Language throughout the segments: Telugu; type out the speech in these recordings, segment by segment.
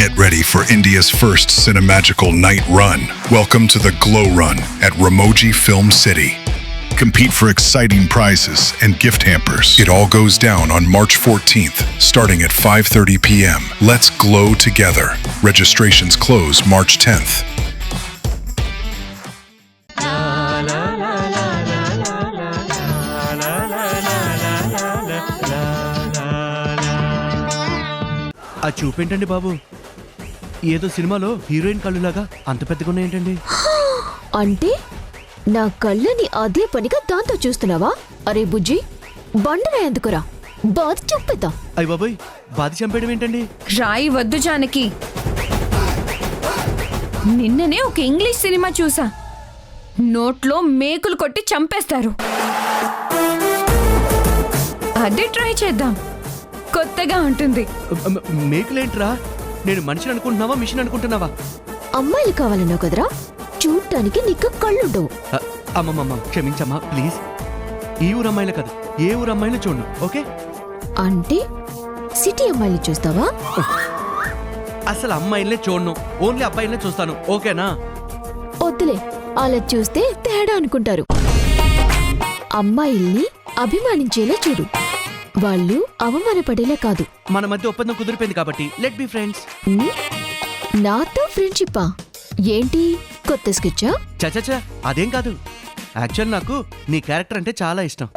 Get ready for India's first cinemagical night run. Welcome to the Glow Run at Ramoji Film City. Compete for exciting prizes and gift hampers. It all goes down on March 14th, starting at 5:30 p.m. Let's glow together. Registrations close March 10th. ఆ చూపేంటండి బాబు, ఏదో సినిమాలో హీరోయిన్ కళ్ళులాగా అంత పెద్దగా ఉన్నాయేంటండి? అంటే నా కళ్ళని అదే పనిగా దాంతో చూస్తున్నావా? అరే బుజ్జి, బండరా ఎందుకురా, బాధ చెప్పేద్దాం. అయ్య బాబోయ్, బాధి చంపేయడం ఏంటండి? రాయి వద్దు జానకి. నిన్ననే ఒక ఇంగ్లీష్ సినిమా చూసా, నోట్లో మేకులు కొట్టి చంపేస్తారు. అదే ట్రై చేద్దాం, కొత్తగా ఉంటుంది. మేకులేంట్రా? నేను మనిషిని అనుకుంటున్నావా, మిషన్ అనుకుంటున్నావా? అమ్మాయిలు కావాలన్నావు కదరా, చూడటానికి నీకు కళ్ళుండవు. అమ్మమ్మ క్షమించమ్మా ప్లీజ్. ఈ ఊరు అమ్మాయిలు కాదు, ఏ ఊరు అమ్మాయిలు చూడను, ఓకే? అంటే సిటీ అమ్మాయిలు చూస్తావా? అసలు అమ్మాయిలనే చూడను, ఓన్లీ అబ్బాయిలనే చూస్తాను, ఓకేనా? వద్దులే, అలా చూస్తే తేడా అనుకుంటారు. అమ్మాయిల్ని అభిమానించేలా చూడు, వాళ్ళు అవమానపడేలా కాదు. మన మధ్య ఒప్పందం కుదిరిపోయింది కాబట్టి లెట్ బి ఫ్రెండ్స్. నాతో ఫ్రెండ్షిప్పా ఏంటి, కొత్త స్కెచ్చా? చచచా, అదేం కాదు. యాక్చువల్ నాకు నీ క్యారెక్టర్ అంటే చాలా ఇష్టం.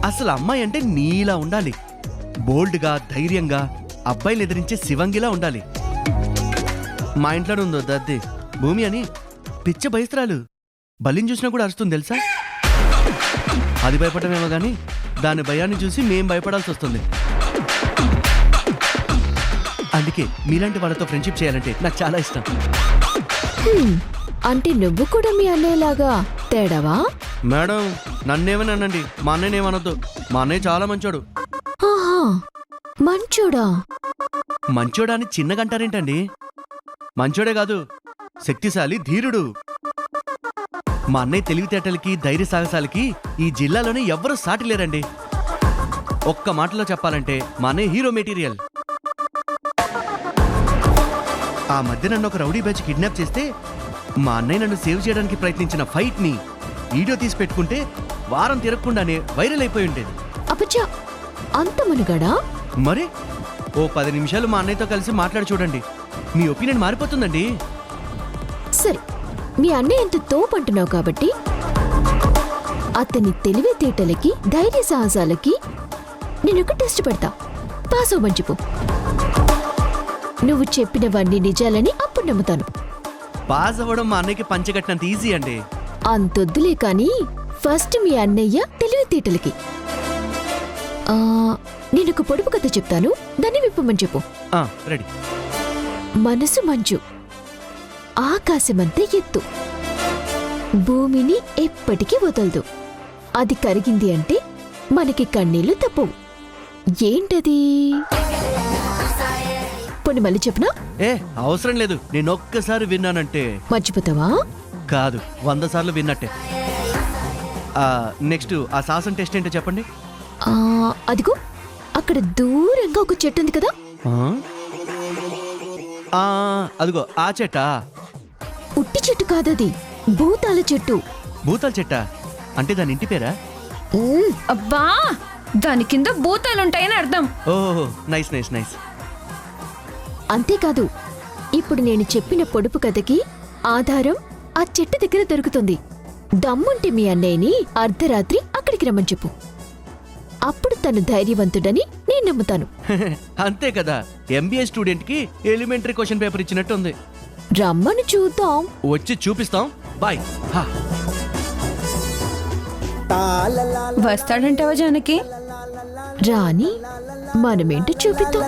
అసలు అమ్మాయి అంటే నీలా ఉండాలి, బోల్డ్గా, ధైర్యంగా, అబ్బాయిని ఎదిరించే శివంగిలా ఉండాలి. మా ఇంట్లోనే ఉందో దద్ది భూమి అని, పిచ్చ బయస్త్రాలు, బలిని చూసినా కూడా అరుస్తుంది తెలుసా? అది భయపడమేమో గానీ దాని భయాన్ని చూసి మేం భయపడాల్సి వస్తుంది. అందుకే మీలాంటి వాళ్ళతో ఫ్రెండ్షిప్ చేయాలంటే నాకు చాలా ఇష్టం. అంటే నువ్వు కూడా మీ అన్నయ్యలాగా తేడావా? మేడం, నన్నేమనండి, మా అన్నయ్యనేమనొద్దు. మా అన్నయ్య చాలా మంచోడు. ఆహా, మంచోడా? మంచోడా అని చిన్నగంటారేంటండి? మంచోడే కాదు, శక్తిశాలి, ధీరుడు. మా అన్నయ్య తెలివితేటలకి, ధైర్య సాహసాలకి ఈ జిల్లాలోనే ఎవ్వరూ సాటి లేరండి. ఒక్క మాటలో చెప్పాలంటే మా అన్నయ్య హీరో మెటీరియల్. ఆ మధ్య నన్ను ఒక రౌడీ బ్యాచ్ కిడ్నాప్ చేస్తే మా అన్నయ్య నన్ను సేవ్ చేయడానికి ప్రయత్నించిన ఫైట్ ని వీడియో తీసి పెట్టుకుంటే వారం తిరగకుండానే వైరల్ అయిపోయి ఉండేది. అబ్బచ్చా, అంత మనుగడా? మరి ఓ 10 నిమిషాలు మా అన్నయ్యతో కలిసి మాట్లాడి చూడండి, మీ ఒపీనియన్ మారిపోతుందండి. సరే, మీ అన్నయ్య ఎంత తోపంటున్నావు కాబట్టి అతని తెలివితేటలకి, ధైర్య సాహసాలకి నేనొక టెస్ట్ పెడతా, పాస్ అవ్వమని చెప్పు. నువ్వు చెప్పినవన్నీ నిజాలని అప్పుడు నమ్ముతాను. పాస్ అవ్వడం మా అన్నయ్యకి పంచగట్టినంత ఈజీ అండి. అంతొద్దులే కానీ ఫస్ట్ మీ అన్నయ్య తెలివితేటలకి. నేనొక పొడుపు కథ చెప్తాను, దాన్ని విప్పమని చెప్పు. రెడీ. మనసు మంచు, ఆకాశమంత ఎత్తు, భూమిని ఎప్పటికీ వదలదు. అది కరిగింది అంటే మనకి కన్నీళ్లు తప్పవు. ఏంటది? పొని మళ్ళీ చెప్పనా? అవసరం లేదు, నేను ఒక్కసారి విన్నానంటే మర్చిపోతావా? కాదు, 100 సార్లు విన్నట్టే. నెక్స్ట్ ఆ సాహసం టెస్ట్ ఏంటో చెప్పండి. అదిగో అక్కడ దూరంగా ఒక చెట్టు ఉంది కదా. అదిగో ఆ చెట్టా? ఉట్టి చెట్టు కాదది, భూతాల చెట్టు. భూతాల చెట్టా? అంటే దాని ఇంటి పేరా? అబ్బా, దాని కింద భూతాలుంటాయని అర్థం. ఓహో, నైస్ నైస్ నైస్. అంతేకాదు, ఇప్పుడు నేను చెప్పిన పొడుపు కథకి ఆధారం ఆ చెట్టు దగ్గర దొరుకుతుంది. దమ్ముంటే మీ అన్నయ్యని అర్ధరాత్రి అక్కడికి రమ్మని చెప్పు, అప్పుడు తను ధైర్యవంతుడని నేను నమ్ముతాను. అంతే కదా, MBA స్టూడెంట్ కి ఎలిమెంటరీ క్వశ్చన్ పేపర్ ఇచ్చినట్టు ఉంది. రమ్మని చూద్దాం, వచ్చి చూపిస్తాం. బాయ్. వస్తాడంటావా జానకి? రాని మనమేంటో చూపిద్దాం.